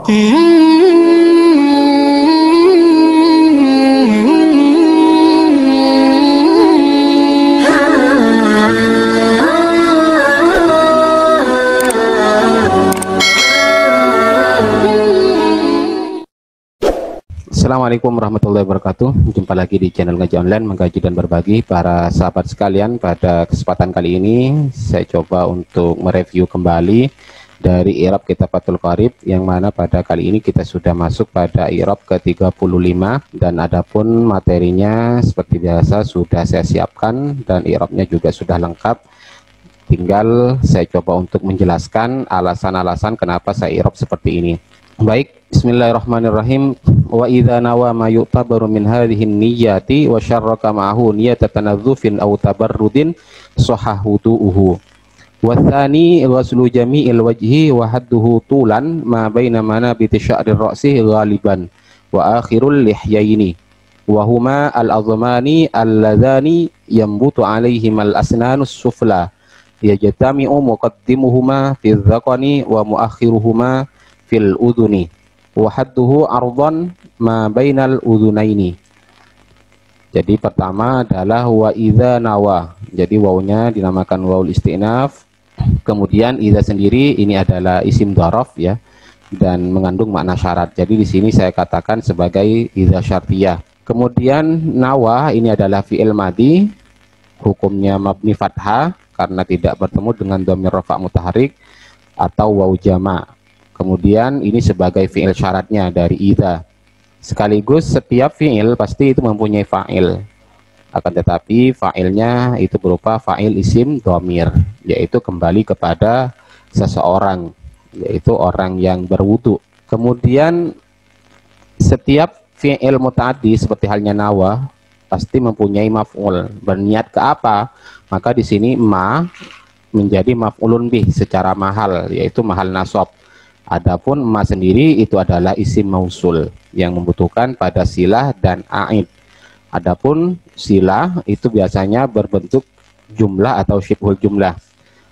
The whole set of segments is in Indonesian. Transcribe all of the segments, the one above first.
Assalamualaikum warahmatullahi wabarakatuh. Jumpa lagi di channel Ngaji Online, Mengkaji dan Berbagi. Para sahabat sekalian, pada kesempatan kali ini saya coba untuk mereview kembali dari i'rab kitab Fathul Qarib, yang mana pada kali ini kita sudah masuk pada i'rab ke-35, dan adapun materinya seperti biasa sudah saya siapkan dan i'rabnya juga sudah lengkap. Tinggal saya coba untuk menjelaskan alasan-alasan kenapa saya i'rab seperti ini. Baik, bismillahirrahmanirrahim. Wa idza nawa ma yu'tabaru min hadhihi niyyati wa syarraka ma'ahu niyyata tanazzufin aw tabarrudin sahahu tu'uhu. Wa tsani ghuslu jami'il wajhi wa hadduhu tulan ma baina manabiti sya'rir ra'si ghaliban wa akhirul lihyaini wa huma al-azmani alladzani yambutu 'alaihim al-asnanus sufla yajtami'u muqaddimuhuma fi dzaqani wa muakhiruhuma fil udhuni wa hadduhu ardan ma bainal udhunaini. Jadi pertama adalah wa idza nawa. Jadi wawunya dinamakan wawul istinaf. Kemudian idza sendiri ini adalah isim dzaraf ya, dan mengandung makna syarat. Jadi di sini saya katakan sebagai idza syartiyah. Kemudian nawa ini adalah fi'il madhi, hukumnya mabni fathah karena tidak bertemu dengan dhamir rafa' mutaharrik atau waw jama'. Kemudian ini sebagai fi'il syaratnya dari idza. Sekaligus setiap fi'il pasti itu mempunyai fa'il. Akan tetapi fa'ilnya itu berupa fa'il isim dhamir, yaitu kembali kepada seseorang, yaitu orang yang berwudu. Kemudian setiap fi'il muta'addi seperti halnya nawa pasti mempunyai maf'ul. Berniat ke apa? Maka di sini ma menjadi maf'ulun bih secara mahal, yaitu mahal nasab. Adapun ma sendiri itu adalah isim mausul yang membutuhkan pada silah dan a'id. Adapun silah itu biasanya berbentuk jumlah atau syibhul jumlah.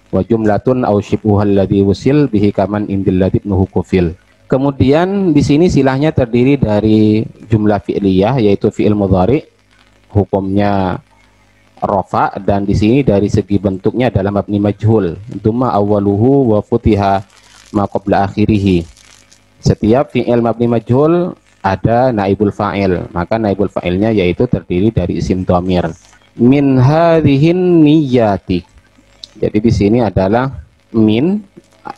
Wa jumlatun au syibhuhal ladzi wusil bihi kaman indil ladzi ibnu kufil. Kemudian di sini silahnya terdiri dari jumlah fi'liyah yaitu fi'il mudhari, hukumnya rafa, dan di sini dari segi bentuknya adalah mabni majhul, dhamma awwaluhu wa futiha ma qabla akhirih. Setiap fi'il mabni majhul ada naibul fa'il, maka naibul fa'ilnya yaitu terdiri dari isim dhamir. Min hadhihin niyyati. Jadi di sini adalah min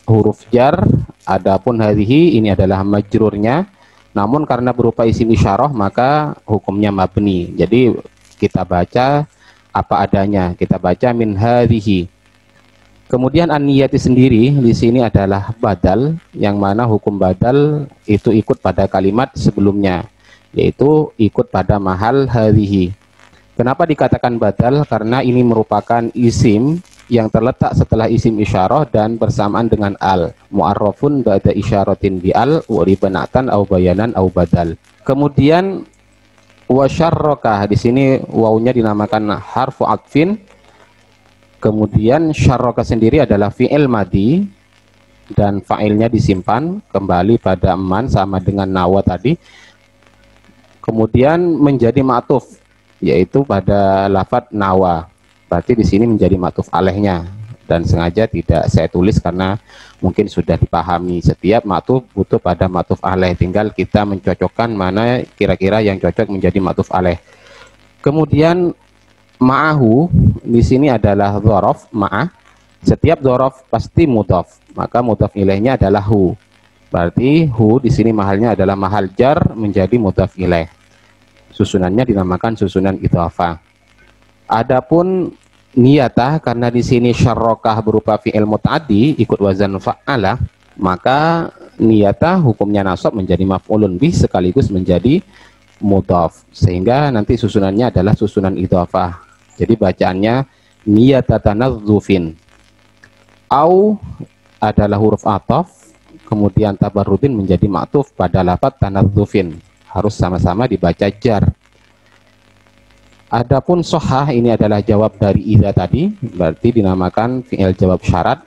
huruf jar, adapun hadhihi ini adalah majrurnya, namun karena berupa isim isyarah maka hukumnya mabni. Jadi kita baca apa adanya, kita baca min hadhihi. Kemudian an-niyati sendiri di sini adalah badal, yang mana hukum badal itu ikut pada kalimat sebelumnya, yaitu ikut pada mahal hadhihi. Kenapa dikatakan badal? Karena ini merupakan isim yang terletak setelah isim isyarah dan bersamaan dengan al, mu'arrafun ba'da isyaratin bi al wa ribanatan au bayanan au badal. Kemudian wa syarraka, di sini wawunya dinamakan harfu atfin. Kemudian syarraka sendiri adalah fi'il madhi dan fa'ilnya disimpan kembali pada man sama dengan nawa tadi. Kemudian menjadi ma'tuf yaitu pada lafadz nawa. Berarti di sini menjadi ma'tuf alaihnya, dan sengaja tidak saya tulis karena mungkin sudah dipahami setiap ma'tuf butuh pada ma'tuf alaih, tinggal kita mencocokkan mana kira-kira yang cocok menjadi ma'tuf alaih. Kemudian ma'ahu di sini adalah dzaraf ma'ah. Setiap dzaraf pasti mudhaf, maka mudhaf ilaihnya adalah hu. Berarti hu di sini mahalnya adalah mahal jar menjadi mudhaf ilaih. Susunannya dinamakan susunan idhafah. Adapun niyatah, karena di sini syarrokah berupa fi'il muta'addi ikut wazan fa'ala, maka niyatah hukumnya nasab menjadi maf'ulun bih sekaligus menjadi mudhaf, sehingga nanti susunannya adalah susunan idhafah. Jadi bacaannya niyata tanazzufin. Au adalah huruf ataf, kemudian tabarrudin menjadi ma'tuf pada lafadz tanazzufin. Harus sama-sama dibaca jar. Adapun sohah ini adalah jawab dari idza tadi, berarti dinamakan fi'il jawab syarat.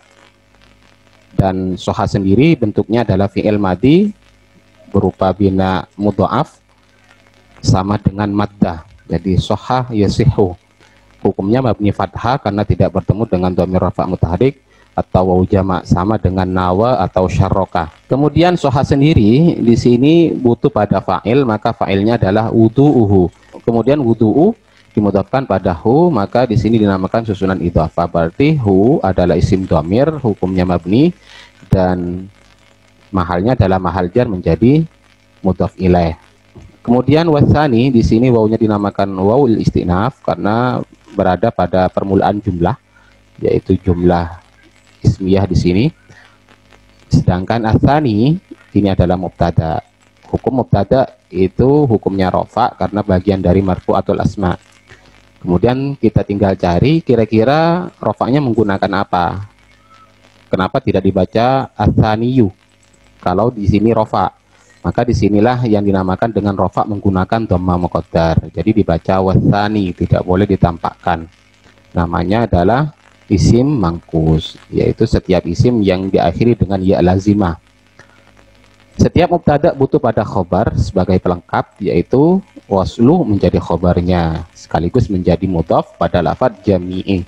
Dan sohah sendiri bentuknya adalah fi'il madhi berupa bina mudha'af sama dengan maddah. Jadi sohah yasihu, hukumnya mabni fathah karena tidak bertemu dengan dhamir rafa' mutaharik, atau wawu jama' sama dengan nawa atau syarroka. Kemudian sohah sendiri di sini butuh pada fa'il, maka fa'ilnya adalah wudu'uhu. Kemudian wudu'u dimudhafkan pada hu, maka di sini dinamakan susunan idhofah. Berarti hu adalah isim dhamir, hukumnya mabni, dan mahalnya adalah mahal jar menjadi mudhaf ilaih. Kemudian wasani di sini wawunya dinamakan wawul istinaf karena berada pada permulaan jumlah, yaitu jumlah ismiyah di sini. Sedangkan asani ini adalah mubtada. Hukum mubtada itu hukumnya rofa karena bagian dari marfu'atul asma. Kemudian kita tinggal cari kira-kira rofaknya menggunakan apa. Kenapa tidak dibaca asaniyu kalau di sini rofa? Maka disinilah yang dinamakan dengan rofa menggunakan dhamma muqaddar. Jadi dibaca wasani, tidak boleh ditampakkan. Namanya adalah isim mangkus, yaitu setiap isim yang diakhiri dengan ya lazimah. Setiap mubtada butuh pada khobar sebagai pelengkap, yaitu waslu menjadi khobarnya sekaligus menjadi mudhaf pada lafadz jami'i.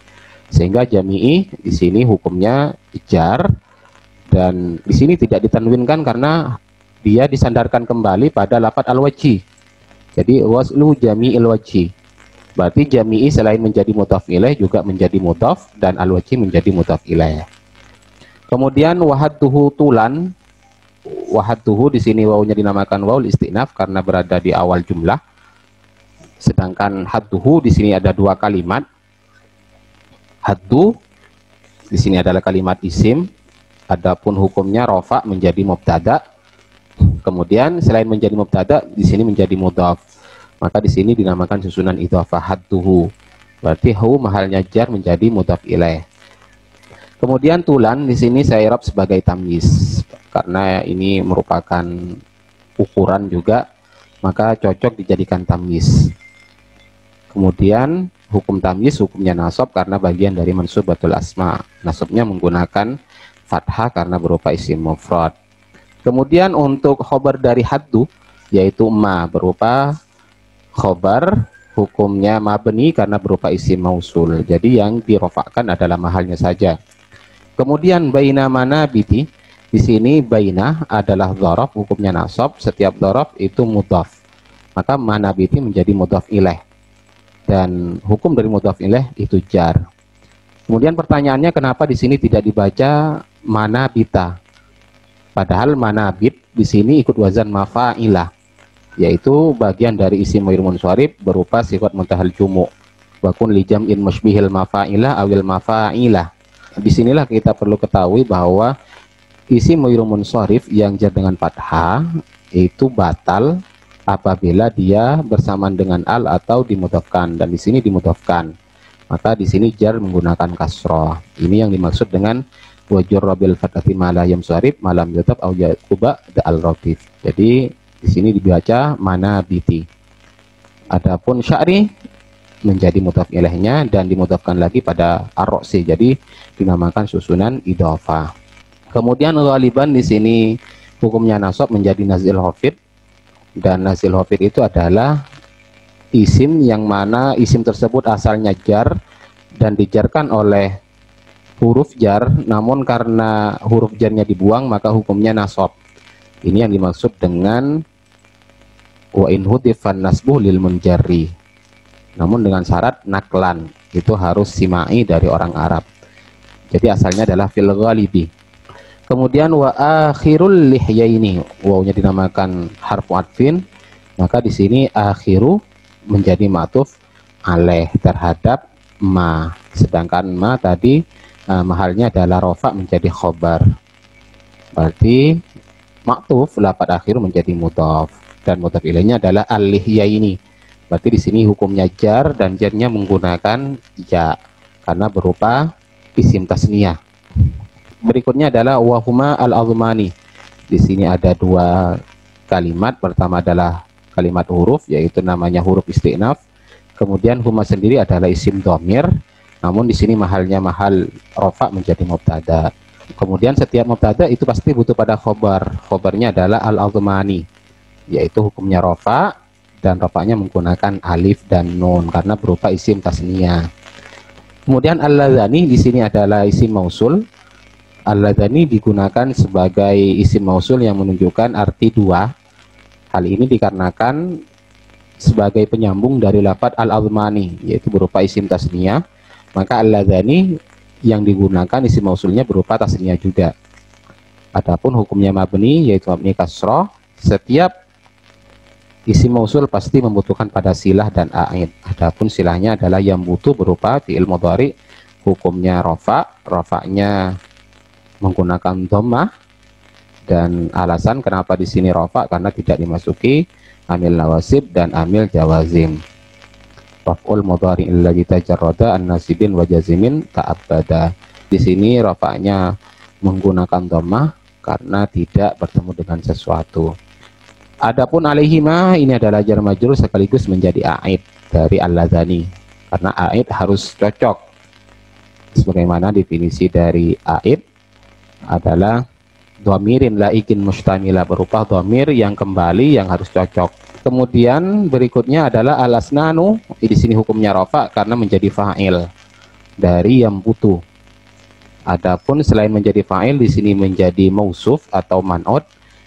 Sehingga jami'i di sini hukumnya jar, dan di sini tidak ditanwinkan karena dia disandarkan kembali pada lafadz al-wajhi. Jadi waslu jami'il wajhi. Berarti jami'i selain menjadi mudhaf ilaih juga menjadi mudhaf, dan al-wajhi menjadi mudhaf ilaih. Kemudian wahadduhu tulan. Wahadduhu di sini wawunya dinamakan wawul istinaf karena berada di awal jumlah. Sedangkan hadduhu di sini ada dua kalimat. Haddu di sini adalah kalimat isim, adapun hukumnya rofa menjadi mubtada. Kemudian selain menjadi mubtada di sini menjadi mudhaf. Maka di sini dinamakan susunan idhofah hadduhu. Berarti hu mahalnya jar menjadi mudhaf ilaih. Kemudian tulan di sini saya i'rab sebagai tamyiz karena ini merupakan ukuran juga, maka cocok dijadikan tamyiz. Kemudian hukum tamyiz hukumnya nasab karena bagian dari mansubatul asma. Nasabnya menggunakan fathah karena berupa isim mufrad. Kemudian untuk khobar dari haddu yaitu ma berupa khobar, hukumnya mabni karena berupa isim mausul. Jadi yang dirofakkan adalah mahalnya saja. Kemudian baina manabiti di sini baina adalah dzaraf, hukumnya nasab. Setiap dzaraf itu mudhaf. Maka manabiti menjadi mudhaf ilaih. Dan hukum dari mudhaf ilaih itu jar. Kemudian pertanyaannya kenapa di sini tidak dibaca manabita? Padahal manabit di sini ikut wazan mafa'ilah, yaitu bagian dari isim maf'ul munsharif berupa sifat muntahal jumu. Wa kun li jam'in musybihil mafa'ilah awil mafa'ilah. Disinilah kita perlu ketahui bahwa isim maf'ul munsharif yang jar dengan fathah itu batal apabila dia bersamaan dengan al atau dimudhafkan, dan di sini dimudhafkan. Maka di sini jar menggunakan kasroh. Ini yang dimaksud dengan wajur rabil fathati malah yam suarib malam yutab au yaquba al ratif. Jadi di sini dibaca manabiti. Adapun sya'ri menjadi mudhaf ilaihnya dan dimudhafkan lagi pada ar-roksi. Jadi dinamakan susunan idhofah. Kemudian ghaliban di sini hukumnya nasab menjadi nazil khafid, dan nazil khafid itu adalah isim yang mana isim tersebut asalnya jar dan dijarkan oleh huruf jar, namun karena huruf jarnya dibuang maka hukumnya nasab. Ini yang dimaksud dengan wa in hudifan nasbuh lil munjarri. Namun dengan syarat naklan, itu harus simai dari orang Arab. Jadi asalnya adalah fil ghalibi. Kemudian wa akhirul lihyaini, wawunya dinamakan harfu atfin, maka di sini akhiru menjadi ma'tuf alaih terhadap ma. Sedangkan ma tadi mahalnya adalah rofa menjadi khobar. Berarti maktuf lafadz akhir menjadi mudhaf dan mudhaf ilaihnya adalah al-lihyaini. Berarti di sini hukumnya jar dan jarnya menggunakan ya karena berupa isim tasniyah. Berikutnya adalah wahuma al-azmani. Di sini ada dua kalimat. Pertama adalah kalimat huruf, yaitu namanya huruf istinaf. Kemudian huma sendiri adalah isim dhamir. Namun di sini mahalnya mahal rofa menjadi mubtada. Kemudian setiap mubtada itu pasti butuh pada khobar. Khobarnya adalah al-azmani, yaitu hukumnya rofa, dan rofanya menggunakan alif dan nun karena berupa isim tasniyah. Kemudian alladzani di sini adalah isim mausul. Alladzani digunakan sebagai isim mausul yang menunjukkan arti dua. Hal ini dikarenakan sebagai penyambung dari lafadz al-azmani, yaitu berupa isim tasniyah. Maka alladzani yang digunakan isim mausulnya berupa tasniyah juga. Adapun hukumnya mabni, yaitu mabni kasroh, setiap isim mausul pasti membutuhkan pada silah dan a'id. Adapun silahnya adalah yang butuh berupa fi'il mudhari, hukumnya rofa, rofanya menggunakan dhammah, dan alasan kenapa di sini rofa karena tidak dimasuki amil nawasib dan amil jawazim. Raf'ul mudhari alladzi tajarrada an nasibin wa jazimin ta'abbada. Di sini rofanya menggunakan dhammah karena tidak bertemu dengan sesuatu. Adapun alaihima ini adalah jar majrur sekaligus menjadi aid dari alladzani, karena aid harus cocok. Sebagaimana definisi dari aid adalah dhamirin laikin mustamila, berupa dhamir yang kembali yang harus cocok. Kemudian berikutnya adalah al-asnanu, di sini hukumnya rafa karena menjadi fa'il dari yang butuh. Adapun selain menjadi fa'il di sini menjadi mausuf atau man'ut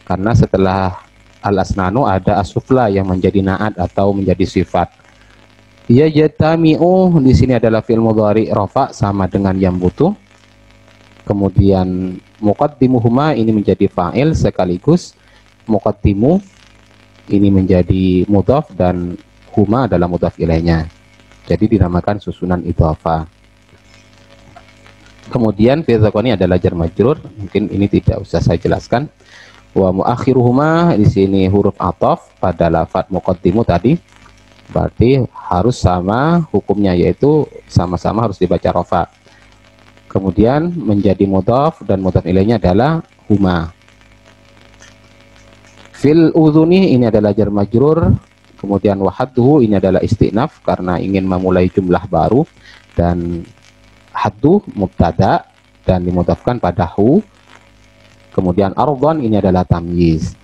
karena setelah al-asnanu ada asufla yang menjadi na'at atau menjadi sifat. Ya jatami'u di sini adalah fi'il mudhari rafa sama dengan yang butuh. Kemudian muqaddimuhuma ini menjadi fa'il sekaligus muqaddimu ini menjadi mudhaf dan huma adalah mudhaf ilaihnya. Jadi dinamakan susunan idhofah. Kemudian fi dzakoni adalah jar majrur, mungkin ini tidak usah saya jelaskan. Wa muakhiruhuma di sini huruf ataf pada lafadz muqaddimu tadi, berarti harus sama hukumnya, yaitu sama-sama harus dibaca rafa. Kemudian menjadi mudhaf dan mudhaf ilaihnya adalah huma. Fil udhuni ini adalah jar majrur. Kemudian wahadduhu ini adalah istinaf karena ingin memulai jumlah baru, dan haddu mubtada dan dimudhafkan pada hu. Kemudian ardhan ini adalah tamyiz.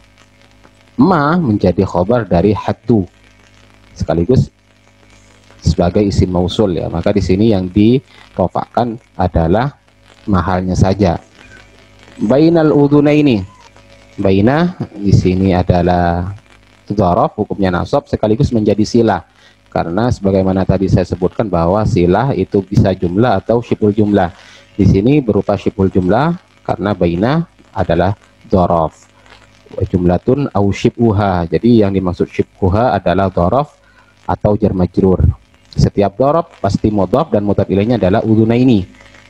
Ma menjadi khobar dari haddu sekaligus sebagai isim mausul ya. Maka di sini yang dirofakkan adalah mahalnya saja. Bainal udhunaini. Baina di sini adalah dzaraf, hukumnya nasab sekaligus menjadi silah. Karena sebagaimana tadi saya sebutkan bahwa silah itu bisa jumlah atau syibhul jumlah. Di sini berupa syibhul jumlah karena baina adalah dzaraf. Wa jumlatun au syibhuha. Jadi yang dimaksud syibhuha adalah dzaraf atau jar majrur. Setiap dzaraf pasti mudhaf dan mudhaf ilaihnya adalah udhunaini.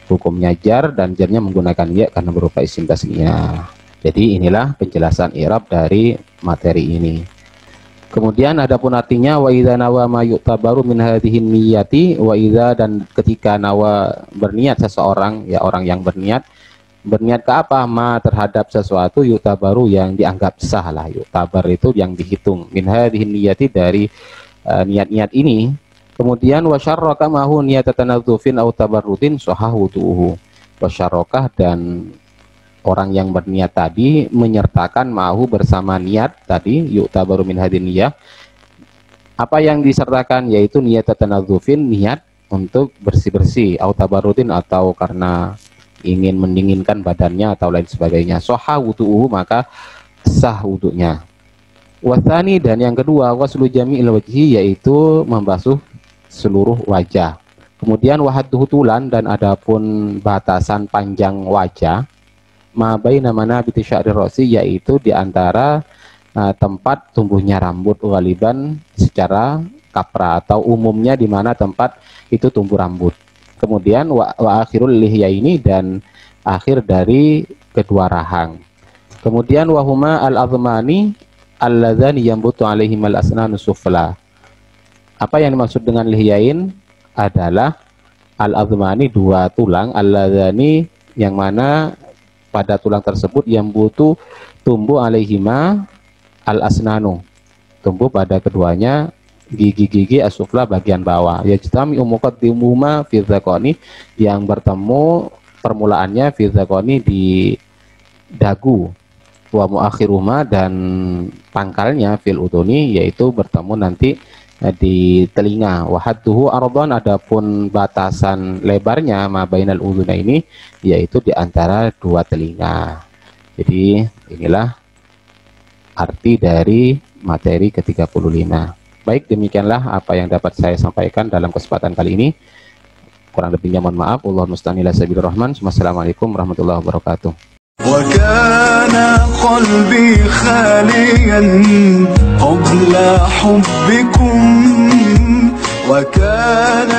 Hukumnya jar dan jarnya menggunakan ya karena berupa isim tasniyah. Jadi inilah penjelasan i'rab dari materi ini. Kemudian adapun artinya wa idza nawa ma yu'tabaru min hadhihi niyyati, wa idza dan ketika nawa berniat seseorang, ya orang yang berniat ke apa? Ma terhadap sesuatu yu'tabaru yang dianggap sah lah. Yu'tabar itu yang dihitung. Min hadhihi niyyati dari niat-niat ini. Kemudian wa syarraka ma hu niyata tanadzufin aw tabarrutin sahahu tuhu. Wa syarrakah dan orang yang berniat tadi menyertakan mahu bersama niat tadi yu'tabaru min hadin niyah. Apa yang disertakan yaitu niat tanadzufin, niat untuk bersih-bersih, atau tabarrutin atau karena ingin mendinginkan badannya atau lain sebagainya. Soha wudu'uhu maka sah wudunya. Wathani dan yang kedua waslu jami'il wajhi yaitu membasuh seluruh wajah. Kemudian wahadduhu tulan dan adapun batasan panjang wajah ma baina manabiti sya'ri ra'si yaitu di antara tempat tumbuhnya rambut waliban secara kapra atau umumnya di mana tempat itu tumbuh rambut. Kemudian wa akhirul lihya ini dan akhir dari kedua rahang. Kemudian wahuma al-azmani alladzani yambutu alaihim al-asnanu sufla. Apa yang dimaksud dengan lihyain adalah al-azmani dua tulang, alladzani yang mana pada tulang tersebut yang butuh tumbuh alaihima al-asnanu, tumbuh pada keduanya gigi-gigi asufla bagian bawah. Yajtami muqaddimuhuma fi dzaqani yang bertemu permulaannya fi dzaqani di dagu, wa muakhiruhuma dan pangkalnya fil udhuni yaitu bertemu nanti di telinga. Wa hadduhu ardhan, adapun batasan lebarnya ma bainal udhuna ini yaitu di antara dua telinga. Jadi inilah arti dari materi ke-35. Baik, demikianlah apa yang dapat saya sampaikan dalam kesempatan kali ini. Kurang lebihnya mohon maaf. Allahumma musta'an ila sabilir rahman. Wassalamualaikum warahmatullahi wabarakatuh. وكان قلبي خاليا قبل حبكم وكان